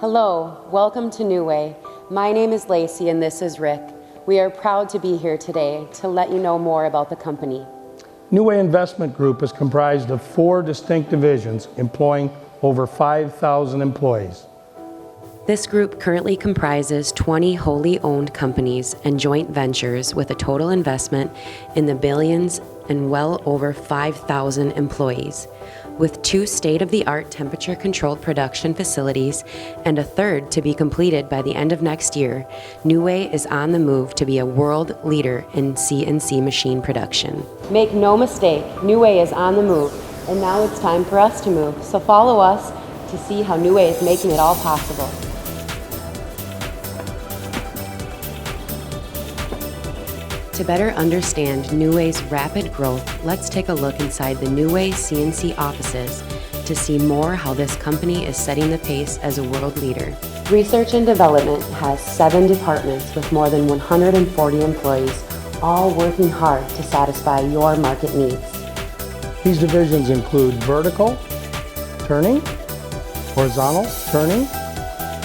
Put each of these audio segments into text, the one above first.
Hello, welcome to Neway. My name is Lacey and this is Rick. We are proud to be here today to let you know more about the company. Neway Investment Group is comprised of 4 distinct divisions employing over 5,000 employees. This group currently comprises 20 wholly owned companies and joint ventures with a total investment in the billions and well over 5,000 employees. With 2 state-of-the-art temperature-controlled production facilities and a third to be completed by the end of next year, Neway is on the move to be a world leader in CNC machine production. Make no mistake, Neway is on the move, and now it's time for us to move. So follow us to see how Neway is making it all possible. To better understand Neway's rapid growth, let's take a look inside the Neway CNC offices to see more how this company is setting the pace as a world leader. Research and Development has 7 departments with more than 140 employees, all working hard to satisfy your market needs. These divisions include vertical turning, horizontal turning,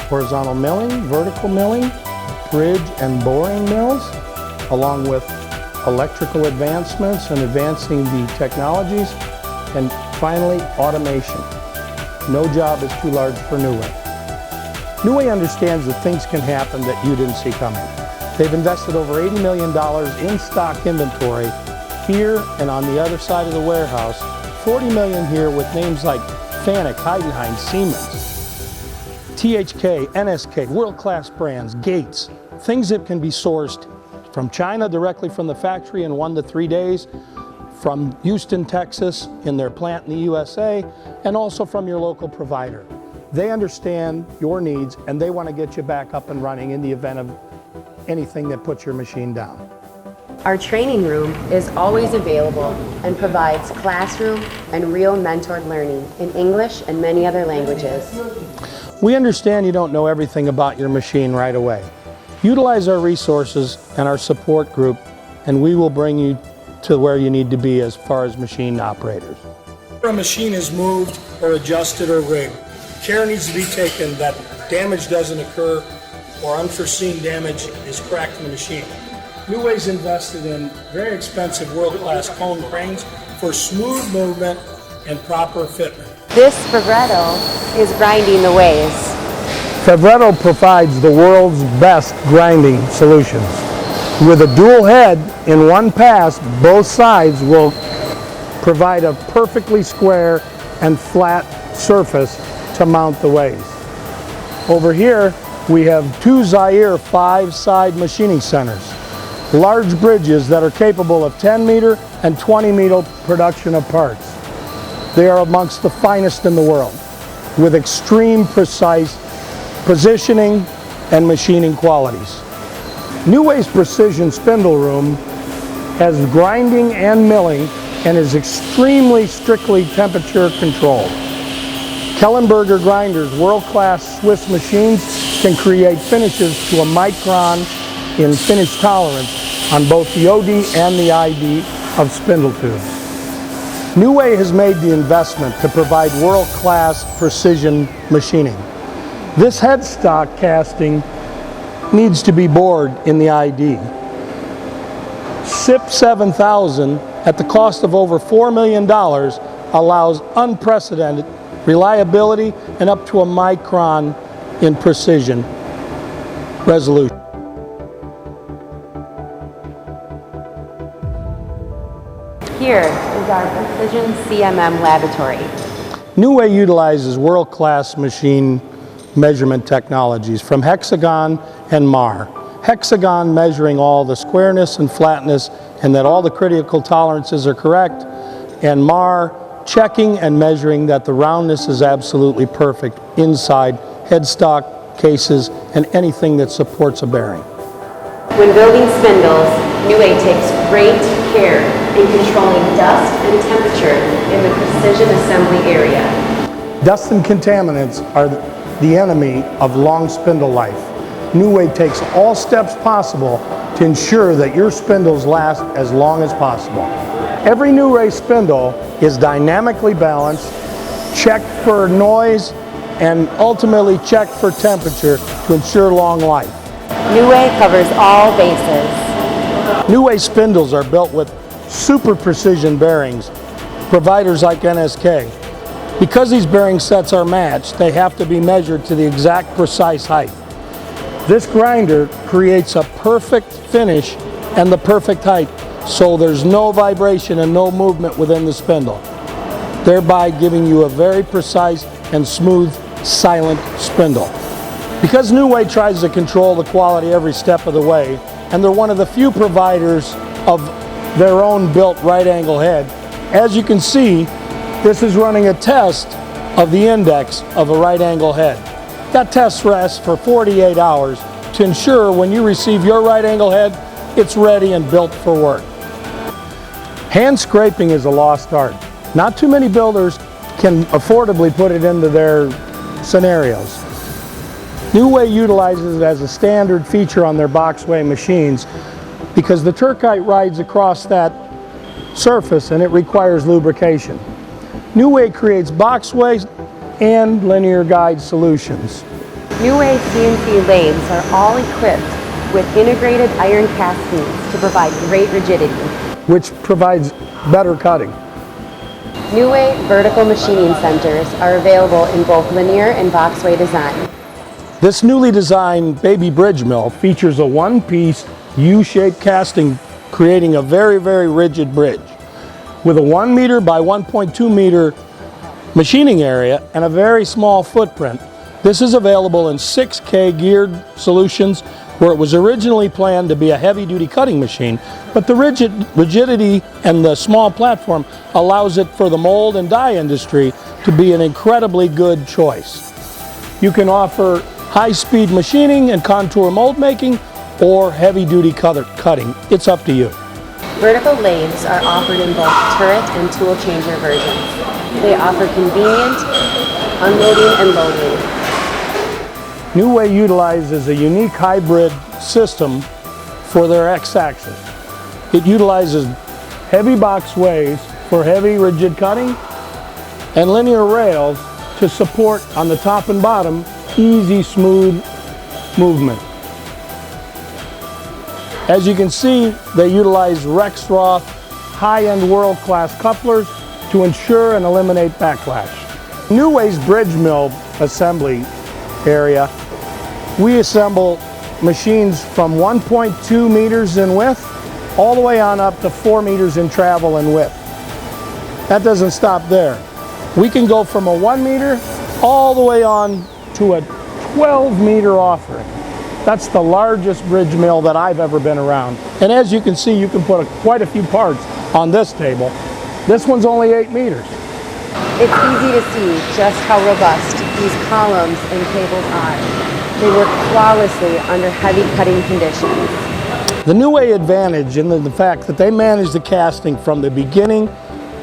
horizontal milling, vertical milling, bridge and boring mills, along with electrical advancements and advancing the technologies, and finally, automation. No job is too large for Neway. Neway understands that things can happen that you didn't see coming. They've invested over $80 million in stock inventory here and on the other side of the warehouse, $40 million here with names like Fanuc, Heidenhain, Siemens, THK, NSK, world-class brands, Gates, things that can be sourced from China directly from the factory in 1 to 3 days, from Houston, Texas in their plant in the USA, and also from your local provider. They understand your needs and they want to get you back up and running in the event of anything that puts your machine down. Our training room is always available and provides classroom and real mentored learning in English and many other languages. We understand you don't know everything about your machine right away. Utilize our resources and our support group, and we will bring you to where you need to be as far as machine operators. If a machine is moved or adjusted or rigged, care needs to be taken that damage doesn't occur or unforeseen damage is cracked in the machine. Neway's invested in very expensive world-class cone cranes for smooth movement and proper fitment. This Fevretto is grinding the ways. Fevretto provides the world's best grinding solutions. With a dual head in one pass, both sides will provide a perfectly square and flat surface to mount the ways. Over here, we have 2 Zaire 5-side machining centers, large bridges that are capable of 10-meter and 20-meter production of parts. They are amongst the finest in the world, with extreme precise positioning and machining qualities. Neway's Precision Spindle Room has grinding and milling and is extremely strictly temperature controlled. Kellenberger grinders, world-class Swiss machines, can create finishes to a micron in finish tolerance on both the OD and the ID of spindle tubes. Neway has made the investment to provide world-class precision machining. This headstock casting needs to be bored in the ID. SIP 7000 at the cost of over $4 million allows unprecedented reliability and up to a micron in precision resolution. Here is our Precision CMM laboratory. Neway utilizes world-class machine measurement technologies from Hexagon and MAR. Hexagon measuring all the squareness and flatness and that all the critical tolerances are correct, and MAR checking and measuring that the roundness is absolutely perfect inside headstock, cases, and anything that supports a bearing. When building spindles, Neway takes great care in controlling dust and temperature in the precision assembly area. Dust and contaminants are the enemy of long spindle life. Neway takes all steps possible to ensure that your spindles last as long as possible. Every Neway spindle is dynamically balanced, checked for noise, and ultimately checked for temperature to ensure long life. Neway covers all bases. Neway spindles are built with super precision bearings, providers like NSK. Because these bearing sets are matched, they have to be measured to the exact precise height. This grinder creates a perfect finish and the perfect height, so there's no vibration and no movement within the spindle, thereby giving you a very precise and smooth, silent spindle. Because Neway tries to control the quality every step of the way, and they're one of the few providers of their own built right angle head, as you can see, this is running a test of the index of a right angle head. That test rests for 48 hours to ensure when you receive your right angle head, it's ready and built for work. Hand scraping is a lost art. Not too many builders can affordably put it into their scenarios. Neway utilizes it as a standard feature on their boxway machines because the turkite rides across that surface and it requires lubrication. Neway creates boxways and linear guide solutions. Neway CNC lathes are all equipped with integrated iron castings to provide great rigidity. Which provides better cutting. Neway vertical machining centers are available in both linear and boxway design. This newly designed baby bridge mill features a one-piece U-shaped casting, creating a very, very rigid bridge. With a 1 meter by 1.2 meter machining area and a very small footprint, this is available in 6K geared solutions where it was originally planned to be a heavy-duty cutting machine, but the rigidity and the small platform allows it for the mold and die industry to be an incredibly good choice. You can offer high-speed machining and contour mold making or heavy-duty cutting. It's up to you. Vertical lathes are offered in both turret and tool changer versions. They offer convenient unloading and loading. Neway utilizes a unique hybrid system for their X-axis. It utilizes heavy boxways for heavy rigid cutting and linear rails to support on the top and bottom easy, smooth movement. As you can see, they utilize Rexroth high-end world-class couplers to ensure and eliminate backlash. Neway's bridge mill assembly area, we assemble machines from 1.2 meters in width all the way on up to 4 meters in travel and width. That doesn't stop there. We can go from a 1 meter all the way on to a 12 meter offering. That's the largest bridge mill that I've ever been around. And as you can see, you can put quite a few parts on this table. This one's only 8 meters. It's easy to see just how robust these columns and cables are. They work flawlessly under heavy cutting conditions. The Neway advantage in the fact that they manage the casting from the beginning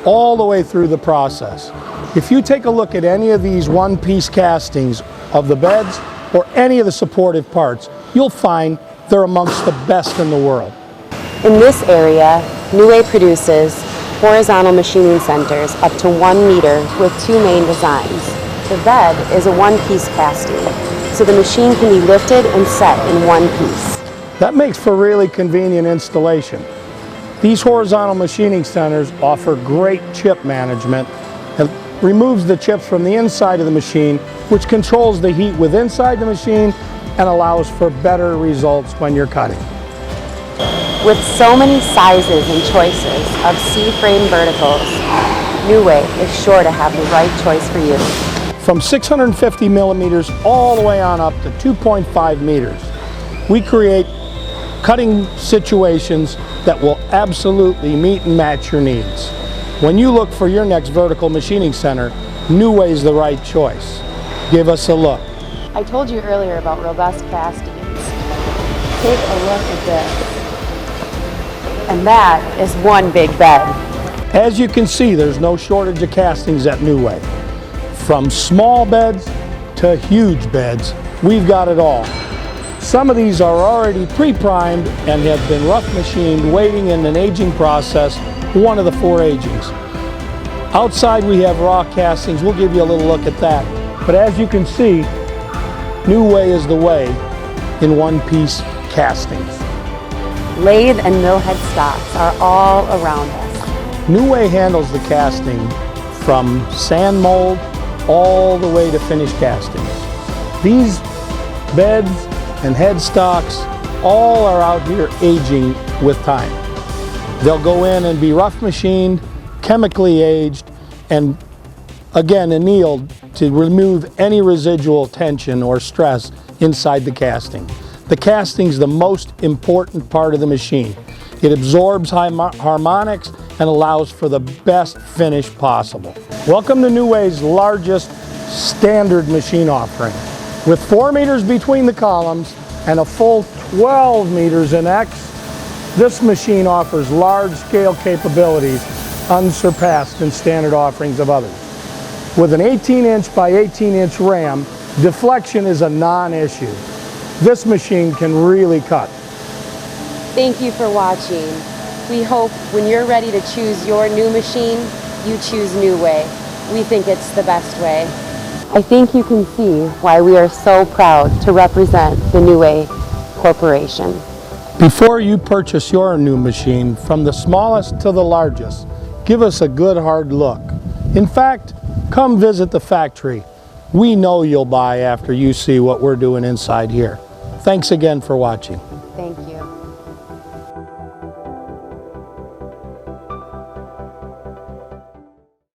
all the way through the process. If you take a look at any of these one-piece castings of the beds or any of the supportive parts, you'll find they're amongst the best in the world. In this area, Neway produces horizontal machining centers up to 1 meter with 2 main designs. The bed is a one-piece casting, so the machine can be lifted and set in one piece. That makes for really convenient installation. These horizontal machining centers offer great chip management and removes the chips from the inside of the machine, which controls the heat within inside the machine and allows for better results when you're cutting. With so many sizes and choices of C-frame verticals, Neway is sure to have the right choice for you. From 650 millimeters all the way on up to 2.5 meters, we create cutting situations that will absolutely meet and match your needs. When you look for your next vertical machining center, Neway is the right choice. Give us a look. I told you earlier about robust castings. Take a look at this. And that is one big bed. As you can see, there's no shortage of castings at Neway. From small beds to huge beds, we've got it all. Some of these are already pre-primed and have been rough machined, waiting in an aging process, one of the 4 agings. Outside we have raw castings. We'll give you a little look at that. But as you can see, Neway is the way in one-piece castings. Lathe and mill head stocks are all around us. Neway handles the casting from sand mold all the way to finished casting. These beds and headstocks all are out here aging with time. They'll go in and be rough machined, chemically aged, and again annealed to remove any residual tension or stress inside the casting. The casting is the most important part of the machine. It absorbs harmonics and allows for the best finish possible. Welcome to Neway's largest standard machine offering. With 4 meters between the columns and a full 12 meters in X, this machine offers large-scale capabilities unsurpassed in standard offerings of others. With an 18-inch by 18-inch ram, deflection is a non-issue. This machine can really cut. Thank you for watching. We hope when you're ready to choose your new machine, you choose Neway. We think it's the best way. I think you can see why we are so proud to represent the Neway Corporation. Before you purchase your new machine, from the smallest to the largest, give us a good hard look. In fact, come visit the factory. We know you'll buy after you see what we're doing inside here. Thanks again for watching.